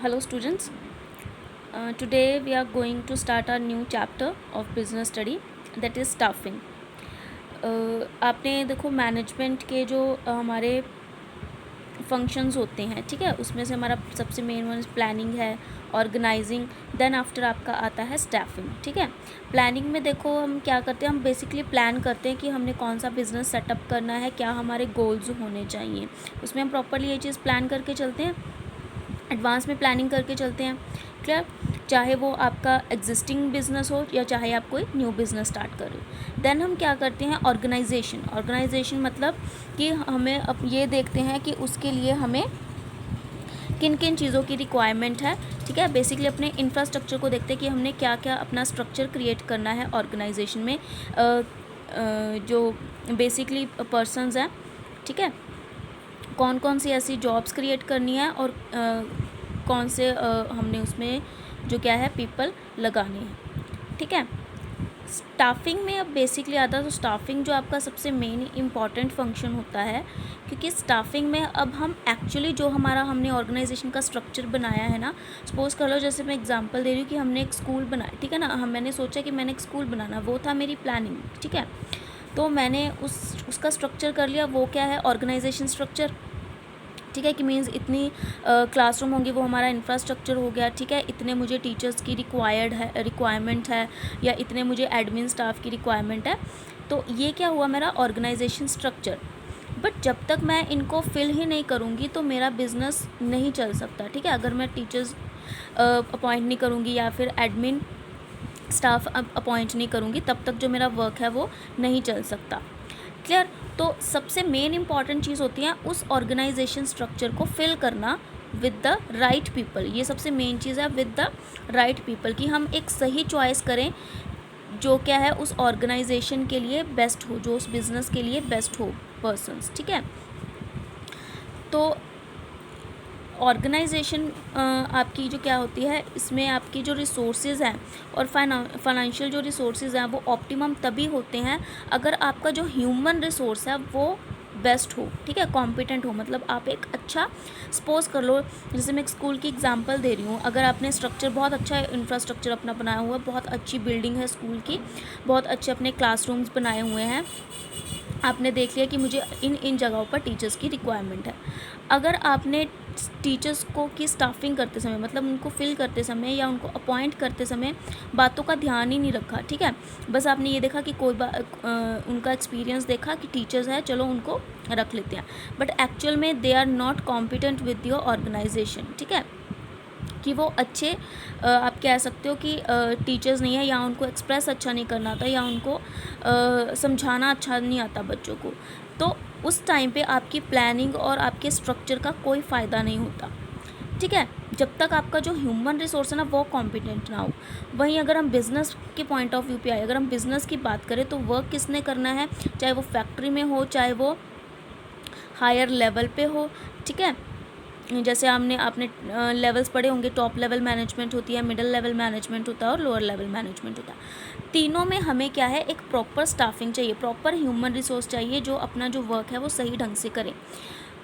Hello students. Today we are going to start our new chapter of business study, that is staffing. आपने देखो management के जो हमारे functions होते हैं, ठीक है, उसमें से हमारा सबसे मेन वन प्लानिंग है, ऑर्गेनाइजिंग, देन आफ्टर आपका आता है स्टाफिंग. ठीक है, प्लानिंग में देखो हम क्या करते हैं, हम बेसिकली प्लान करते हैं कि हमने कौन सा बिज़नेस सेटअप करना है, क्या हमारे गोल्स होने चाहिए, उसमें हम प्रॉपरली ये चीज़ प्लान करके चलते हैं, एडवांस में प्लानिंग करके चलते हैं. क्लियर, चाहे वो आपका एग्जिस्टिंग बिजनेस हो या चाहे आप कोई न्यू बिज़नेस स्टार्ट करें. देन हम क्या करते हैं, ऑर्गेनाइजेशन मतलब कि हमें अब ये देखते हैं कि उसके लिए हमें किन किन चीज़ों की रिक्वायरमेंट है. ठीक है, बेसिकली अपने इंफ्रास्ट्रक्चर को देखते हैं कि हमने क्या क्या अपना स्ट्रक्चर क्रिएट करना है ऑर्गेनाइजेशन में. जो बेसिकली पर्सनस हैं, ठीक है, कौन कौन सी ऐसी जॉब्स क्रिएट करनी है और कौन से हमने उसमें जो क्या है पीपल लगाने हैं. ठीक है, स्टाफिंग में अब बेसिकली आता है, तो स्टाफिंग जो आपका सबसे मेन इम्पॉर्टेंट फंक्शन होता है, क्योंकि स्टाफिंग में अब हम एक्चुअली जो हमारा हमने ऑर्गेनाइजेशन का स्ट्रक्चर बनाया है ना, सपोज़ कर लो जैसे मैं एग्जांपल दे रही हूँ कि हमने एक स्कूल बनाया, ठीक है ना, मैंने सोचा कि मैंने एक स्कूल बनाना, वो था मेरी प्लानिंग. ठीक है, तो मैंने उसका स्ट्रक्चर कर लिया, वो क्या है ऑर्गेनाइजेशन स्ट्रक्चर. ठीक है, कि मीन्स इतनी क्लासरूम होंगी, वो हमारा इंफ्रास्ट्रक्चर हो गया. ठीक है, इतने मुझे टीचर्स की रिक्वायरमेंट है या इतने मुझे एडमिन स्टाफ की रिक्वायरमेंट है. तो ये क्या हुआ मेरा ऑर्गेनाइजेशन स्ट्रक्चर. बट जब तक मैं इनको फिल ही नहीं करूँगी तो मेरा बिज़नेस नहीं चल सकता. ठीक है, अगर मैं टीचर्स अपॉइंट नहीं करूँगी या फिर एडमिन स्टाफ अपॉइंट नहीं करूँगी, तब तक जो मेरा वर्क है वो नहीं चल सकता. क्लियर, तो सबसे मेन इंपॉर्टेंट चीज़ होती है उस ऑर्गेनाइजेशन स्ट्रक्चर को फिल करना विद द राइट पीपल. ये सबसे मेन चीज़ है, विद द राइट पीपल, कि हम एक सही चॉइस करें जो क्या है उस ऑर्गेनाइजेशन के लिए बेस्ट हो, जो उस बिज़नेस के लिए बेस्ट हो पर्सन्स. ठीक है, तो ऑर्गेनाइजेशन आपकी जो क्या होती है, इसमें आपकी जो रिसोर्सेज हैं और फाइनेंशियल जो रिसोर्सेज हैं वो ऑप्टिमम तभी होते हैं अगर आपका जो ह्यूमन रिसोर्स है वो बेस्ट हो. ठीक है, कॉम्पिटेंट हो, मतलब आप एक अच्छा, सपोज कर लो जैसे मैं एक स्कूल की एग्जांपल दे रही हूँ, अगर आपने स्ट्रक्चर बहुत अच्छा इंफ्रास्ट्रक्चर अपना बनाया हुआ है, बहुत अच्छी बिल्डिंग है स्कूल की, बहुत अच्छे अपने क्लासरूम्स बनाए हुए हैं, आपने देख लिया कि मुझे इन जगहों पर टीचर्स की रिक्वायरमेंट है. अगर आपने टीचर्स को की स्टाफिंग करते समय, मतलब उनको फिल करते समय या उनको अपॉइंट करते समय बातों का ध्यान ही नहीं रखा, ठीक है, बस आपने ये देखा कि उनका एक्सपीरियंस देखा कि टीचर्स है, चलो उनको रख लेते हैं, बट एक्चुअल में they are not competent with your organisation. ठीक है, कि वो अच्छे आप कह सकते हो कि टीचर्स नहीं है, या उनको एक्सप्रेस अच्छा नहीं करना आता, या उनको समझाना अच्छा नहीं आता बच्चों को, तो उस टाइम पे आपकी प्लानिंग और आपके स्ट्रक्चर का कोई फ़ायदा नहीं होता. ठीक है, जब तक आपका जो ह्यूमन रिसोर्स है ना वो कॉम्पिटेंट ना हो. वहीं अगर हम बिज़नेस के पॉइंट ऑफ व्यू पे आए, अगर हम बिज़नेस की बात करें तो वर्क किसने करना है, चाहे वो फैक्ट्री में हो, चाहे वो हायर लेवल पे हो. ठीक है, जैसे आपने लेवल्स पढ़े होंगे, टॉप लेवल मैनेजमेंट होती है, मिडिल लेवल मैनेजमेंट होता है और लोअर लेवल मैनेजमेंट होता है. तीनों में हमें क्या है, एक प्रॉपर स्टाफिंग चाहिए, प्रॉपर ह्यूमन रिसोर्स चाहिए जो अपना जो वर्क है वो सही ढंग से करे.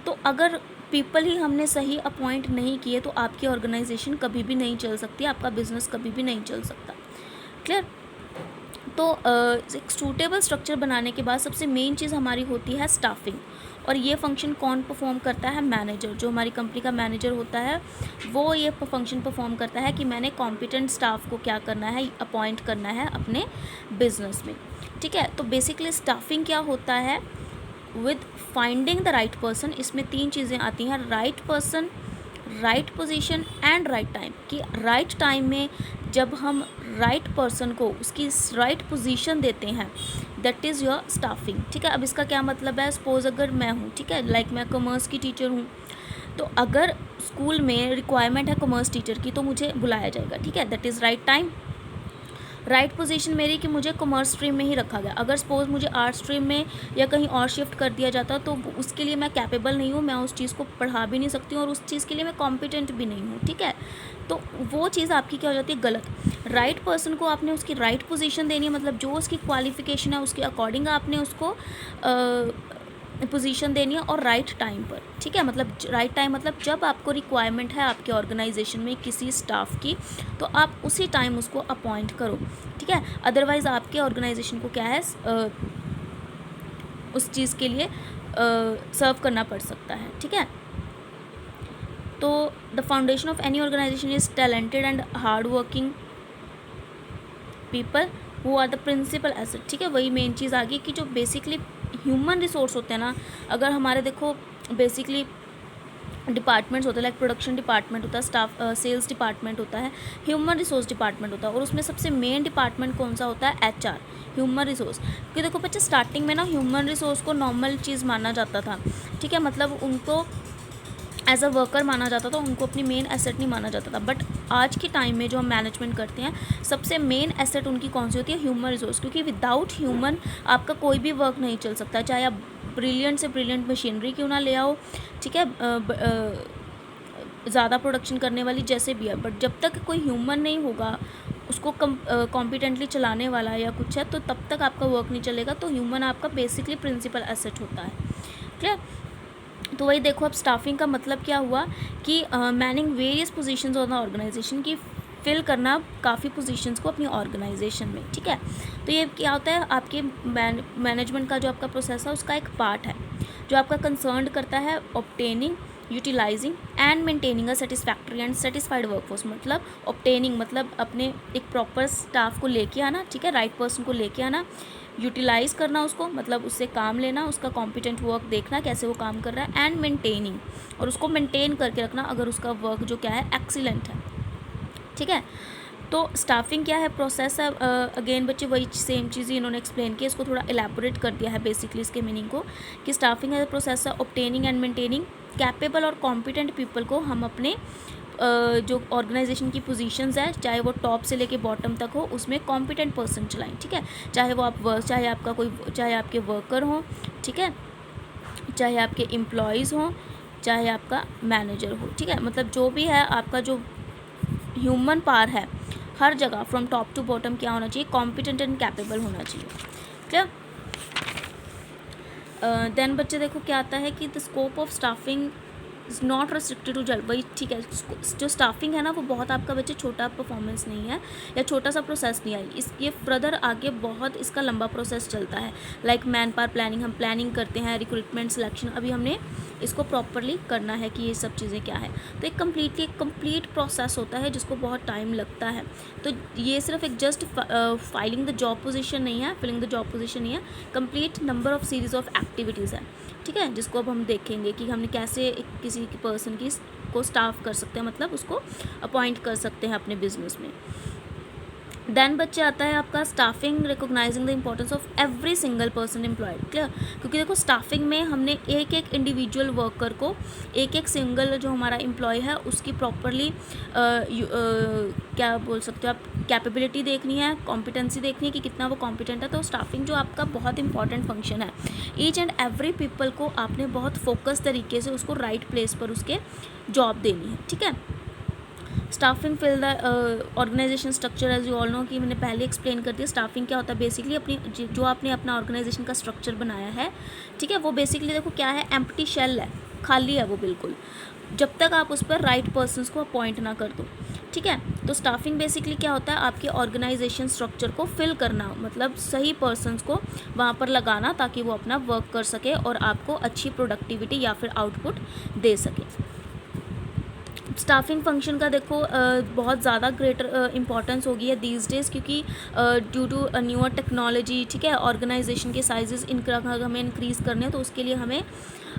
तो अगर पीपल ही हमने सही अपॉइंट नहीं किए तो आपकी ऑर्गेनाइजेशन कभी भी नहीं चल सकती, आपका बिजनेस कभी भी नहीं चल सकता. क्लियर, तो एक सूटेबल स्ट्रक्चर बनाने के बाद सबसे मेन चीज़ हमारी होती है स्टाफिंग. और ये फंक्शन कौन परफॉर्म करता है, मैनेजर, जो हमारी कंपनी का मैनेजर होता है वो ये फंक्शन परफॉर्म करता है कि मैंने कॉम्पिटेंट स्टाफ को क्या करना है, अपॉइंट करना है अपने बिजनेस में. ठीक है, तो बेसिकली स्टाफिंग क्या होता है, with finding the right person. इसमें 3 चीज़ें आती हैं, right person, right position and right time. कि राइट टाइम में जब हम राइट पर्सन को उसकी राइट पोजीशन देते हैं, दैट इज़ योर स्टाफिंग. ठीक है, अब इसका क्या मतलब है, सपोज अगर मैं हूँ, ठीक है, लाइक मैं कॉमर्स की टीचर हूँ, तो अगर स्कूल में रिक्वायरमेंट है कॉमर्स टीचर की तो मुझे बुलाया जाएगा. ठीक है, that is right time. Right position मेरी कि मुझे कॉमर्स स्ट्रीम में ही रखा गया. अगर सपोज़ मुझे आर्ट स्ट्रीम में या कहीं और शिफ्ट कर दिया जाता तो उसके लिए मैं कैपेबल नहीं हूँ, मैं उस चीज़ को पढ़ा भी नहीं सकती हूँ और उस चीज़ के लिए मैं कॉम्पिटेंट भी नहीं हूँ. ठीक है, तो वो चीज़ आपकी क्या हो जाती है, गलत. राइट पर्सन को आपने उसकी राइट पोजीशन देनी है, मतलब जो उसकी क्वालिफिकेशन है उसके अकॉर्डिंग आपने उसको पोजीशन देनी है और राइट टाइम पर, ठीक है। मतलब राइट टाइम मतलब जब आपको रिक्वायरमेंट है आपके ऑर्गेनाइजेशन में किसी स्टाफ की, तो आप उसी टाइम उसको अपॉइंट करो, ठीक है। अदरवाइज़ आपके ऑर्गेनाइजेशन को क्या है उस चीज़ के लिए सर्व करना पड़ सकता है, ठीक है। तो the foundation of any organisation is talented and hard working people who are the principal asset, ठीक है। वही मेन चीज़ आ गई कि जो बेसिकली ह्यूमन रिसोर्स होते हैं ना, अगर हमारे देखो बेसिकली डिपार्टमेंट्स होते हैं, लाइक प्रोडक्शन डिपार्टमेंट होता है, स्टाफ सेल्स डिपार्टमेंट होता है, ह्यूमन रिसोर्स डिपार्टमेंट होता है, और उसमें सबसे मेन डिपार्टमेंट कौन सा होता है? HR, human resource. क्योंकि देखो बच्चे स्टार्टिंग में ना ह्यूमन रिसोर्स को नॉर्मल चीज़ माना जाता था, ठीक है। मतलब उनको एज अ वर्कर माना जाता था, उनको अपनी मेन एसेट नहीं माना जाता था। बट आज के टाइम में जो हम मैनेजमेंट करते हैं, सबसे मेन एसेट उनकी कौन सी होती है? Human resource. क्योंकि विदाउट ह्यूमन आपका कोई भी वर्क नहीं चल सकता, चाहे आप ब्रिलियंट से ब्रिलियंट मशीनरी क्यों ना ले आओ, ठीक है, ज़्यादा प्रोडक्शन करने वाली जैसे भी है, बट जब तक कोई ह्यूमन नहीं होगा उसको कॉम्पिटेंटली चलाने वाला या कुछ है, तो तब तक आपका वर्क नहीं चलेगा। तो ह्यूमन आपका बेसिकली प्रिंसिपल एसेट होता है, क्लियर। तो वही देखो अब स्टाफिंग का मतलब क्या हुआ कि manning various positions of the organisation, की फिल करना काफ़ी पोजीशंस को अपनी ऑर्गेनाइजेशन में, ठीक है। तो ये क्या होता है, आपके मैनेजमेंट का जो आपका प्रोसेस है उसका एक पार्ट है जो आपका कंसर्न करता है obtaining, utilising and maintaining a satisfactory and satisfied workforce. मतलब ऑब्टेनिंग मतलब अपने एक प्रॉपर स्टाफ को लेके आना, ठीक है, राइट पर्सन को लेके आना। यूटिलाइज़ करना उसको, मतलब उससे काम लेना, उसका कॉम्पिटेंट वर्क देखना कैसे वो काम कर रहा है, एंड मेंटेनिंग, और उसको मेंटेन करके रखना अगर उसका वर्क जो क्या है एक्सीलेंट है, ठीक है। तो स्टाफिंग क्या है, प्रोसेस है। अगेन बच्चे वही सेम चीज़ ही इन्होंने एक्सप्लेन किया, इसको थोड़ा एलैबोरेट कर दिया है बेसिकली इसके मीनिंग को, कि स्टाफिंग है प्रोसेस है ऑब्टेनिंग एंड मेंटेनिंग कैपेबल और कॉम्पिटेंट पीपल को हम अपने जो ऑर्गेनाइजेशन की पोजीशंस है, चाहे वो टॉप से लेके बॉटम तक हो, उसमें कॉम्पिटेंट पर्सन चलाएं, ठीक है। चाहे वो चाहे आपका कोई, चाहे आपके वर्कर हों, ठीक है, चाहे आपके एम्प्लॉयज़ हों, चाहे आपका मैनेजर हो, ठीक है। मतलब जो भी है आपका जो ह्यूमन पावर है, हर जगह फ्रॉम टॉप टू बॉटम क्या होना चाहिए? कॉम्पिटेंट एंड कैपेबल होना चाहिए, क्लियर। देन बच्चे देखो क्या आता है कि the scope of staffing is not restricted to जल, वही ठीक है। जो स्टाफिंग है ना वो बहुत आपका बच्चे छोटा परफॉर्मेंस नहीं है या छोटा सा प्रोसेस नहीं है, इस ये फर्दर आगे बहुत इसका लंबा प्रोसेस चलता है। लाइक मैन पावर प्लानिंग, हम प्लानिंग करते हैं, रिक्रूटमेंट सिलेक्शन, अभी हमने इसको प्रॉपरली करना है कि ये सब चीज़ें क्या है। तो एक कंप्लीट प्रोसेस होता है जिसको बहुत टाइम लगता है। तो ये सिर्फ एक just filing the job position नहीं है, फिलिंग द जॉब पोजीशन नहीं है, complete number of series of activities है, ठीक है। जिसको अब हम देखेंगे कि हमने कैसे किसी पर्सन की को स्टाफ कर सकते हैं, मतलब उसको अपॉइंट कर सकते हैं अपने बिजनेस में। देन बच्चे आता है आपका staffing recognising the importance of every single person employed, clear. क्योंकि देखो स्टाफिंग में हमने एक एक इंडिविजुअल वर्कर को, एक एक सिंगल जो हमारा एम्प्लॉय है उसकी प्रॉपरली क्या बोल सकते हो आप, कैपेबिलिटी देखनी है, कॉम्पिटेंसी देखनी है कि कितना वो कॉम्पिटेंट है। तो स्टाफिंग जो आपका बहुत इंपॉर्टेंट फंक्शन है, ईच एंड एवरी पीपल को आपने बहुत फोकस तरीके से उसको राइट प्लेस पर उसके जॉब देनी है, ठीक है। Staffing fill the organisation structure, as you all know, कि मैंने पहले एक्सप्लेन कर दिया। स्टाफिंग क्या होता है, बेसिकली अपनी जो आपने अपना ऑर्गेनाइजेशन का स्ट्रक्चर बनाया है, ठीक है, वो बेसिकली देखो क्या है, एम्प्टी शेल है, खाली है वो बिल्कुल, जब तक आप उस पर राइट पर्सनस को अपॉइंट ना कर दो, ठीक है। तो स्टाफिंग बेसिकली क्या होता है, आपके ऑर्गेनाइजेशन स्ट्रक्चर को फिल करना, मतलब सही पर्सनस को वहाँ पर लगाना ताकि वो अपना वर्क कर सके और आपको अच्छी प्रोडक्टिविटी या फिर आउटपुट दे सके। स्टाफिंग फंक्शन का देखो बहुत ज़्यादा ग्रेटर इंपॉर्टेंस हो गई है दीज डेज़, क्योंकि ड्यू टू न्यूअर टेक्नोलॉजी, ठीक है, ऑर्गेनाइजेशन के साइजेस हमें इंक्रीज़ करने हैं, तो उसके लिए हमें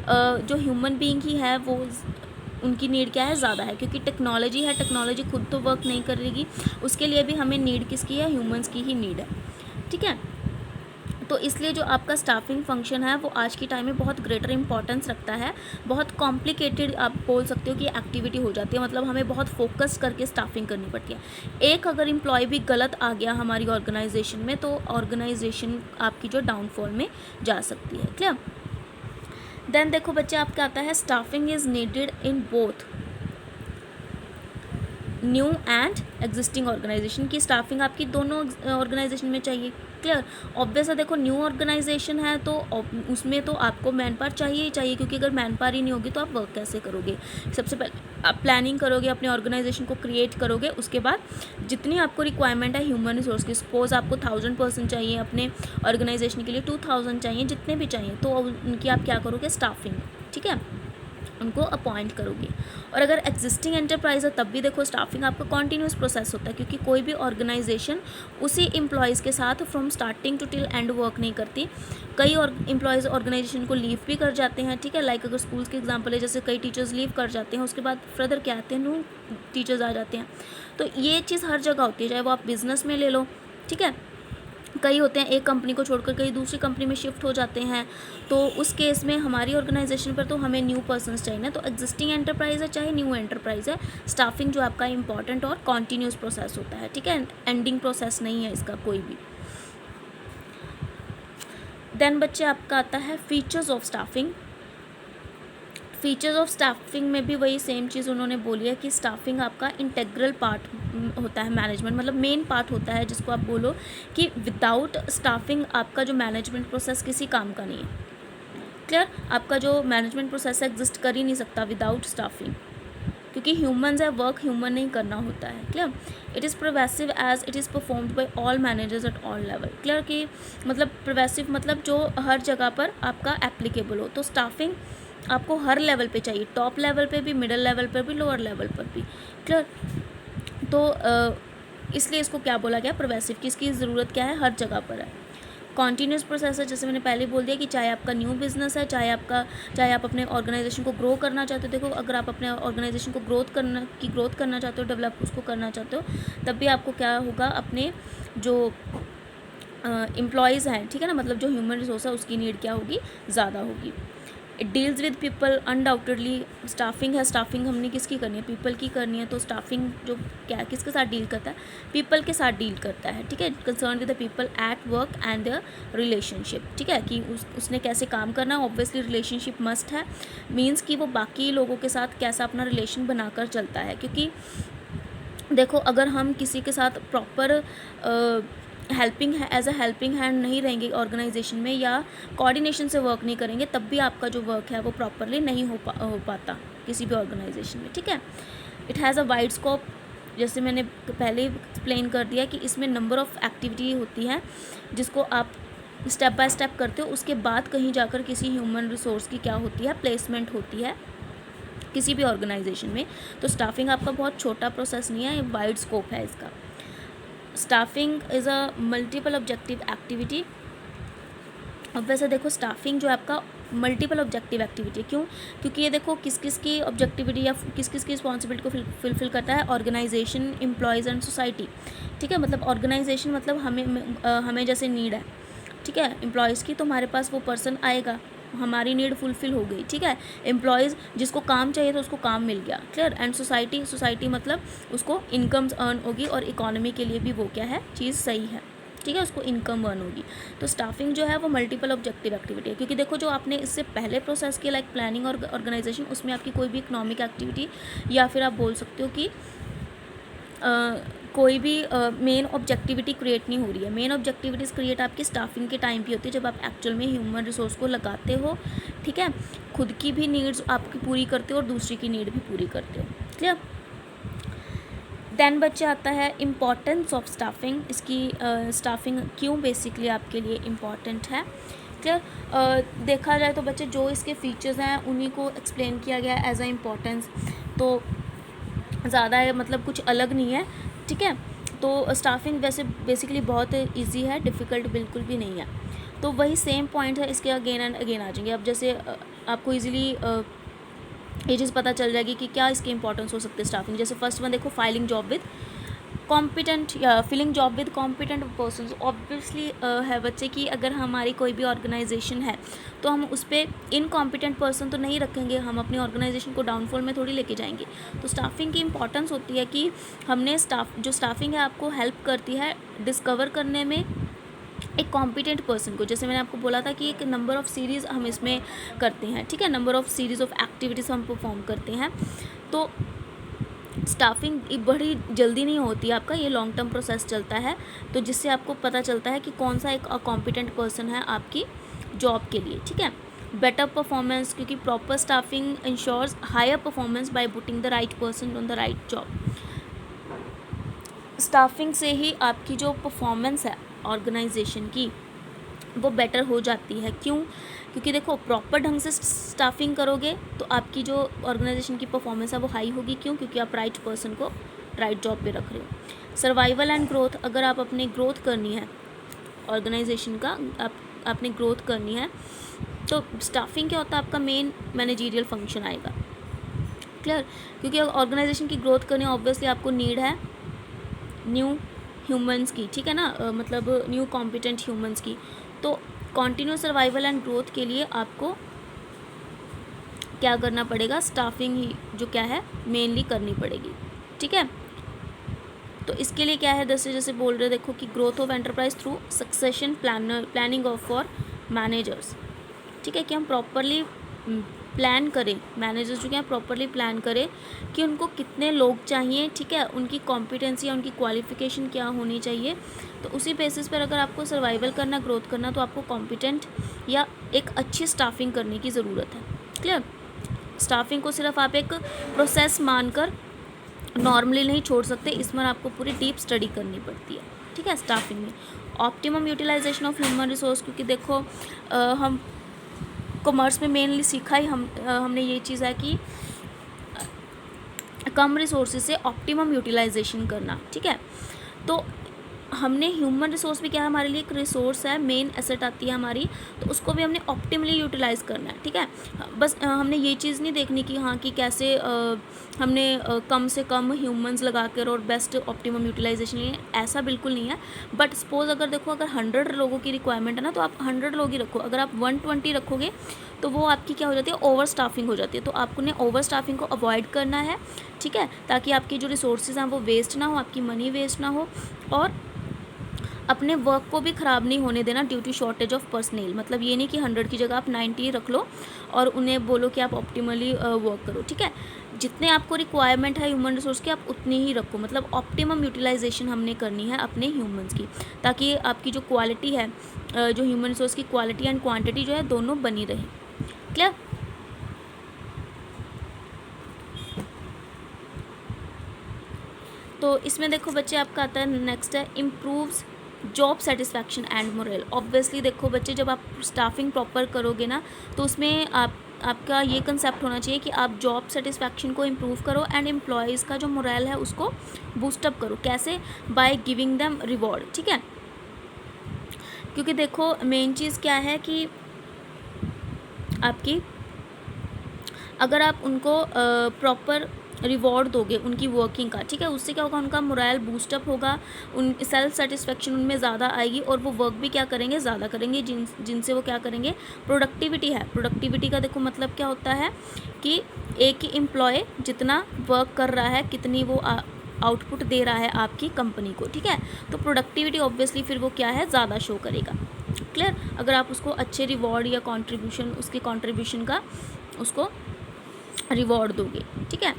जो ह्यूमन बीइंग ही है वो उनकी नीड क्या है, ज़्यादा है। क्योंकि टेक्नोलॉजी है, टेक्नोलॉजी खुद तो वर्क नहीं करेगी, उसके लिए भी हमें नीड किसकी है, ह्यूमंस की ही नीड है, ठीक है। तो इसलिए जो आपका स्टाफिंग फंक्शन है वो आज की टाइम में बहुत ग्रेटर इंपॉर्टेंस रखता है। बहुत कॉम्प्लिकेटेड आप बोल सकते हो कि एक्टिविटी हो जाती है, मतलब हमें बहुत फोकस करके स्टाफिंग करनी पड़ती है। एक अगर एम्प्लॉय भी गलत आ गया हमारी ऑर्गेनाइजेशन में, तो ऑर्गेनाइजेशन आपकी जो डाउनफॉल में जा सकती है, क्लियर। देन देखो बच्चे आपका आता है staffing is needed in both new and existing organisation की स्टाफिंग आपकी दोनों ऑर्गेनाइजेशन में चाहिए। क्लियर? ऑब्वियस है, देखो न्यू ऑर्गेनाइजेशन है तो उसमें तो आपको मैन पावर चाहिए ही चाहिए, क्योंकि अगर मैन पावर ही नहीं होगी तो आप वर्क कैसे करोगे। सबसे पहले आप प्लानिंग करोगे, अपने ऑर्गेनाइजेशन को क्रिएट करोगे, उसके बाद जितनी आपको रिक्वायरमेंट है ह्यूमन रिसोर्स की, सपोज आपको 1000 पर्सन चाहिए अपने ऑर्गेनाइजेशन के लिए, 2000 चाहिए, जितने भी चाहिए, तो उनकी आप क्या करोगे, स्टाफिंग, ठीक है, उनको अपॉइंट करोगे। और अगर एग्जिस्टिंग एंटरप्राइज है तब भी देखो स्टाफिंग आपका कॉन्टीन्यूस प्रोसेस होता है, क्योंकि कोई भी ऑर्गेनाइजेशन उसी एम्प्लॉयज़ के साथ from starting to till end work नहीं करती। कई एम्प्लॉयज़ ऑर्गेनाइजेशन को लीव भी कर जाते हैं, ठीक है, लाइक अगर स्कूल्स के एग्जांपल है, जैसे कई टीचर्स लीव कर जाते हैं, उसके बाद फर्दर क्या आते हैं, न्यू टीचर्स आ जाते हैं। तो ये चीज़ हर जगह होती है, चाहे वो आप बिज़नेस में ले लो, ठीक है, कई होते हैं एक कंपनी को छोड़कर कई दूसरी कंपनी में शिफ्ट हो जाते हैं, तो उस केस में हमारी ऑर्गेनाइजेशन पर तो हमें न्यू पर्सनस चाहिए ना। तो एग्जिस्टिंग एंटरप्राइज है चाहे न्यू एंटरप्राइज है, स्टाफिंग जो आपका इंपॉर्टेंट और कॉन्टीन्यूस प्रोसेस होता है, ठीक है, एंडिंग प्रोसेस नहीं है इसका कोई भी। देन बच्चे आपका आता है features of staffing. Features of staffing में भी वही सेम चीज़ उन्होंने बोली है कि स्टाफिंग आपका इंटेग्रल पार्ट होता है मैनेजमेंट, मतलब मेन पार्ट होता है, जिसको आप बोलो कि विदाउट स्टाफिंग आपका जो मैनेजमेंट प्रोसेस किसी काम का नहीं है। क्लियर? आपका जो मैनेजमेंट प्रोसेस एग्जिस्ट कर ही नहीं सकता विदाउट स्टाफिंग, क्योंकि ह्यूमंस है, वर्क ह्यूमन नहीं करना होता है। Clear? It is pervasive as it is performed by all managers at all level. Clear? कि मतलब प्रोवेसिव मतलब जो हर जगह पर आपका एप्लीकेबल हो। तो स्टाफिंग आपको हर लेवल पे चाहिए, टॉप लेवल पे भी, मिडिल लेवल पर भी, लोअर लेवल पर भी। क्लियर? तो इसलिए इसको क्या बोला गया, प्रोवेसिव, की इसकी ज़रूरत क्या है, हर जगह पर है। कॉन्टीन्यूस प्रोसेस है, जैसे मैंने पहले बोल दिया कि चाहे आपका न्यू बिजनेस है, चाहे आप अपने ऑर्गेनाइजेशन को ग्रो करना चाहते हो। देखो अगर आप अपने ऑर्गेनाइजेशन को ग्रोथ करना चाहते हो, डेवलप उसको करना चाहते हो, तब भी आपको क्या होगा, अपने जो एम्प्लॉयज़ हैं, ठीक है ना, मतलब जो ह्यूमन रिसोर्स है उसकी नीड क्या होगी, ज़्यादा होगी। It deals with people undoubtedly. Staffing है, स्टाफिंग हमने किसकी करनी है, पीपल की करनी है। तो स्टाफिंग जो क्या किसके साथ डील करता है, पीपल के साथ डील करता है, ठीक है, concern with the people at work and their relationship, ठीक है, कि उसने कैसे काम करना है। ऑब्वियसली रिलेशनशिप मस्ट है, मीन्स कि वो बाकी लोगों के साथ कैसा अपना रिलेशन बनाकर चलता है। क्योंकि देखो अगर हम किसी के साथ प्रॉपर हेल्पिंग है, एज अ हेल्पिंग हैंड नहीं रहेंगे ऑर्गेनाइजेशन में, या कोऑर्डिनेशन से वर्क नहीं करेंगे, तब भी आपका जो वर्क है वो प्रॉपरली नहीं हो पाता किसी भी ऑर्गेनाइजेशन में, ठीक है। It has a wide scope, जैसे मैंने पहले एक्सप्लेन कर दिया कि इसमें नंबर ऑफ़ एक्टिविटी होती है जिसको आप स्टेप बाय स्टेप करते हो, उसके बाद कहीं जाकर किसी ह्यूमन रिसोर्स की क्या होती है, प्लेसमेंट होती है किसी भी ऑर्गेनाइजेशन में। तो स्टाफिंग आपका बहुत छोटा प्रोसेस नहीं है, वाइड स्कोप है इसका। Staffing is a multiple objective activity. अब वैसे देखो स्टाफिंग जो है आपका मल्टीपल ऑब्जेक्टिव एक्टिविटी, क्यों, क्योंकि ये देखो किस किस की ऑब्जेक्टिविटी या किस किस की रिस्पॉन्सिबिलिटी को फुलफिल करता है, ऑर्गेनाइजेशन, एम्प्लॉयज़ एंड सोसाइटी, ठीक है। मतलब ऑर्गेनाइजेशन मतलब हमें जैसे नीड है, ठीक है, एम्प्लॉयज़ की, तो हमारे पास वो पर्सन आएगा, हमारी नीड फुलफिल हो गई, ठीक है। एम्प्लॉयज़ जिसको काम चाहिए तो उसको काम मिल गया, क्लियर। एंड सोसाइटी मतलब उसको इनकम्स अर्न होगी, और इकोनॉमी के लिए भी वो क्या है, चीज़ सही है, ठीक है, उसको इनकम अर्न होगी। तो स्टाफिंग जो है वो मल्टीपल ऑब्जेक्टिव एक्टिविटी है, क्योंकि देखो जो आपने इससे पहले प्रोसेस किया लाइक प्लानिंग और ऑर्गेनाइजेशन, उसमें आपकी कोई भी इकोनॉमिक एक्टिविटी, या फिर आप बोल सकते हो कि कोई भी मेन ऑब्जेक्टिविटी क्रिएट नहीं हो रही है। मेन ऑब्जेक्टिविटीज़ क्रिएट आपकी स्टाफिंग के टाइम पे होती है, जब आप एक्चुअल में ह्यूमन रिसोर्स को लगाते हो, ठीक है, खुद की भी नीड्स आपकी पूरी करते हो और दूसरी की नीड भी पूरी करते हो, क्लियर। देन बच्चे आता है इम्पॉर्टेंस ऑफ स्टाफिंग। इसकी स्टाफिंग क्यों बेसिकली आपके लिए इम्पॉर्टेंट है, क्लियर। देखा जाए तो बच्चे जो इसके फीचर्स हैं उन्हीं को एक्सप्लेन किया गया एज अ इम्पॉर्टेंस, तो ज़्यादा है, मतलब कुछ अलग नहीं है, ठीक है। तो स्टाफिंग वैसे बेसिकली बहुत इजी है, डिफ़िकल्ट बिल्कुल भी नहीं है। तो वही सेम पॉइंट है, इसके अगेन एंड अगेन आ जाएंगे। अब जैसे आपको इजीली ये चीज़ पता चल जाएगी कि क्या इसके इंपॉर्टेंस हो सकते हैं स्टाफिंग। जैसे फर्स्ट वन देखो, फाइलिंग जॉब विद कॉम्पिटेंट, या filling job with competent person. Obviously है बच्चे कि अगर हमारी कोई भी ऑर्गेनाइजेशन है तो हम उस पर इनकॉम्पिटेंट पर्सन तो नहीं रखेंगे, हम अपनी ऑर्गेनाइजेशन को डाउनफॉल में थोड़ी लेके जाएंगे। तो स्टाफिंग की इंपॉर्टेंस होती है कि हमने स्टाफिंग है आपको हेल्प करती है डिस्कवर करने में एक कॉम्पिटेंट पर्सन को। जैसे मैंने आपको बोला था कि एक नंबर ऑफ़ सीरीज़ हम इसमें करते हैं, ठीक है, number of series of activities हम परफॉर्म करते हैं। तो स्टाफिंग बड़ी जल्दी नहीं होती आपका, ये लॉन्ग टर्म प्रोसेस चलता है, तो जिससे आपको पता चलता है कि कौन सा एक कॉम्पिटेंट पर्सन है आपकी जॉब के लिए, ठीक है। बेटर परफॉर्मेंस, क्योंकि proper staffing ensures higher performance by putting the right person on the right job. Staffing से ही आपकी जो परफॉर्मेंस है ऑर्गेनाइजेशन की वो बेटर हो जाती है। क्यों? क्योंकि देखो प्रॉपर ढंग से स्टाफिंग करोगे तो आपकी जो ऑर्गेनाइजेशन की परफॉर्मेंस है वो हाई होगी। क्यों? क्योंकि आप राइट पर्सन को राइट जॉब पे रख रहे हो। सर्वाइवल एंड ग्रोथ, अगर आप अपनी ग्रोथ करनी है ऑर्गेनाइजेशन का, आपने ग्रोथ करनी है तो स्टाफिंग क्या होता है आपका मेन मैनेजरियल फंक्शन आएगा। क्लियर? क्योंकि ऑर्गेनाइजेशन की ग्रोथ करनी ऑब्वियसली आपको नीड है न्यू ह्यूमंस की, ठीक है ना, मतलब न्यू कॉम्पिटेंट ह्यूमंस की। तो कॉन्टिन्यूस सर्वाइवल एंड ग्रोथ के लिए आपको क्या करना पड़ेगा? स्टाफिंग ही जो क्या है मेनली करनी पड़ेगी, ठीक है। तो इसके लिए क्या है जैसे बोल रहे देखो कि growth of enterprise through succession planning of for managers, ठीक है, कि हम प्रॉपरली प्लान करें, मैनेजर्स जो क्या प्रॉपरली प्लान करें कि उनको कितने लोग चाहिए, ठीक है, उनकी कॉम्पिटेंसी या उनकी क्वालिफिकेशन क्या होनी चाहिए। तो उसी बेसिस पर अगर आपको सर्वाइवल करना, ग्रोथ करना, तो आपको कॉम्पिटेंट या एक अच्छी स्टाफिंग करने की ज़रूरत है। क्लियर? स्टाफिंग को सिर्फ आप एक प्रोसेस मानकर नॉर्मली नहीं छोड़ सकते, इसमें आपको पूरी डीप स्टडी करनी पड़ती है, ठीक है। स्टाफिंग में optimum utilisation of human resource, क्योंकि देखो हम कॉमर्स में मेनली सीखा ही हमने ये चीज़ है कि कम रिसोर्सेज से ऑप्टिमम यूटिलाइजेशन करना, ठीक है। तो हमने ह्यूमन रिसोर्स भी क्या है हमारे लिए एक रिसोर्स है, मेन एसेट आती है हमारी, तो उसको भी हमने ऑप्टिमली यूटिलाइज़ करना है, ठीक है। बस हमने ये चीज़ नहीं देखनी कि हाँ कि कैसे हमने कम से कम ह्यूमंस लगा कर और बेस्ट ऑप्टिमम यूटिलाइजेशन लिए, ऐसा बिल्कुल नहीं है। बट सपोज अगर देखो अगर 100 लोगों की रिक्वायरमेंट है ना, तो आप 100 लोग ही रखो। अगर आप 120 रखोगे तो वो आपकी क्या हो जाती है, ओवर स्टाफिंग हो जाती है। तो आपको ने ओवर स्टाफिंग को अवॉइड करना है, ठीक है, ताकि आपकी जो रिसोर्सेज हैं वो वेस्ट ना हो, आपकी मनी वेस्ट ना हो, और अपने वर्क को भी ख़राब नहीं होने देना due to shortage of personnel. मतलब ये नहीं कि 100 की जगह आप 90 रख लो और उन्हें बोलो कि आप ऑप्टिमली वर्क करो, ठीक है। जितने आपको रिक्वायरमेंट है ह्यूमन रिसोर्स की आप उतनी ही रखो, मतलब ऑप्टिमम यूटिलाइजेशन हमने करनी है अपने ह्यूमंस की, ताकि आपकी जो क्वालिटी है, जो ह्यूमन रिसोर्स की क्वालिटी एंड क्वांटिटी जो है दोनों बनी रहे। क्लियर? तो इसमें देखो बच्चे आपका आता है नेक्स्ट है improves job satisfaction and moral. Obviously देखो बच्चे जब आप स्टाफिंग प्रॉपर करोगे ना, तो उसमें आपका ये कंसेप्ट होना चाहिए कि आप जॉब सेटिस्फैक्शन को इम्प्रूव करो एंड एम्प्लॉयज़ का जो मोरल है उसको बूस्टअप करो। कैसे? बाय गिविंग देम रिवॉर्ड, ठीक है। क्योंकि देखो मेन चीज़ क्या है कि आपकी अगर आप उनको प्रॉपर रिवॉर्ड दोगे उनकी वर्किंग का, ठीक है, उससे क्या होगा, उनका मोरल बूस्टअप होगा, उन सेल्फ सेटिस्फेक्शन उनमें ज़्यादा आएगी और वो वर्क भी क्या करेंगे, ज़्यादा करेंगे, जिनसे वो क्या करेंगे, प्रोडक्टिविटी है। प्रोडक्टिविटी का देखो मतलब क्या होता है कि एक ही एम्प्लॉय जितना वर्क कर रहा है, कितनी वो आउटपुट दे रहा है आपकी कंपनी को, ठीक है। तो प्रोडक्टिविटी ऑब्वियसली फिर वो क्या है, ज़्यादा शो करेगा। क्लियर? अगर आप उसको अच्छे रिवॉर्ड या कॉन्ट्रीब्यूशन, उसके कॉन्ट्रीब्यूशन का उसको रिवॉर्ड दोगे, ठीक है।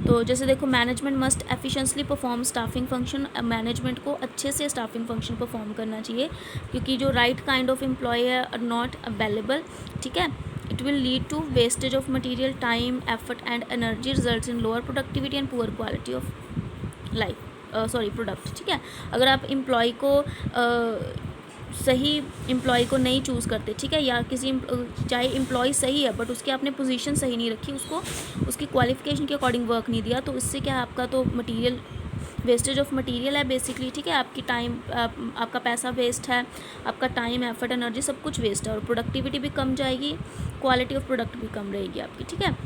तो जैसे देखो management must efficiently perform staffing function. Management को अच्छे से स्टाफिंग फंक्शन परफॉर्म करना चाहिए, क्योंकि जो राइट काइंड ऑफ एम्प्लॉय है नॉट अवेलेबल, ठीक है, it will lead to wastage of material, time, effort and energy, results in lower productivity and poor quality of product, ठीक है। अगर आप एम्प्लॉय को सही एम्प्लॉय को नहीं चूज़ करते, ठीक है, या किसी चाहे एम्प्लॉय सही है बट उसकी आपने पोजीशन सही नहीं रखी, उसको उसकी क्वालिफिकेशन के अकॉर्डिंग वर्क नहीं दिया, तो इससे क्या है, आपका तो मटेरियल वेस्टेज ऑफ मटेरियल है बेसिकली, ठीक है। आपकी टाइम, आपका पैसा वेस्ट है, आपका टाइम, एफर्ट, एनर्जी सब कुछ वेस्ट है, और प्रोडक्टिविटी भी कम जाएगी, क्वालिटी ऑफ प्रोडक्ट भी कम रहेगी आपकी, ठीक है।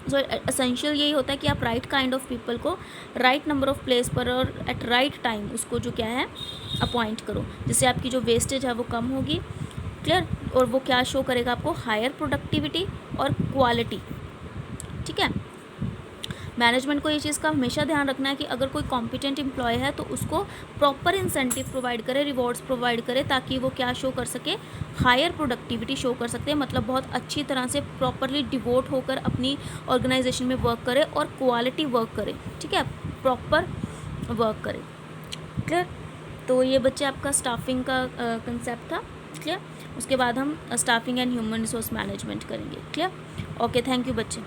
सो एसेंशियल यही होता है कि आप राइट काइंड ऑफ पीपल को राइट नंबर ऑफ प्लेस पर और एट राइट टाइम उसको जो क्या है अपॉइंट करो, जिससे आपकी जो वेस्टेज है वो कम होगी। क्लियर? और वो क्या शो करेगा आपको, हायर प्रोडक्टिविटी और क्वालिटी, ठीक है। मैनेजमेंट को ये चीज़ का हमेशा ध्यान रखना है कि अगर कोई कॉम्पिटेंट एम्प्लॉय है तो उसको प्रॉपर इंसेंटिव प्रोवाइड करे, रिवॉर्ड्स प्रोवाइड करे, ताकि वो क्या शो कर सके, हायर प्रोडक्टिविटी शो कर सकते हैं, मतलब बहुत अच्छी तरह से प्रॉपरली डिवोट होकर अपनी ऑर्गेनाइजेशन में वर्क करे और क्वालिटी वर्क करे, ठीक है, प्रॉपर वर्क करे। क्लियर? तो ये बच्चे आपका स्टाफिंग का कंसेप्ट था। क्लियर? उसके बाद हम staffing and human resource management करेंगे। क्लियर? ओके, थैंक यू बच्चे।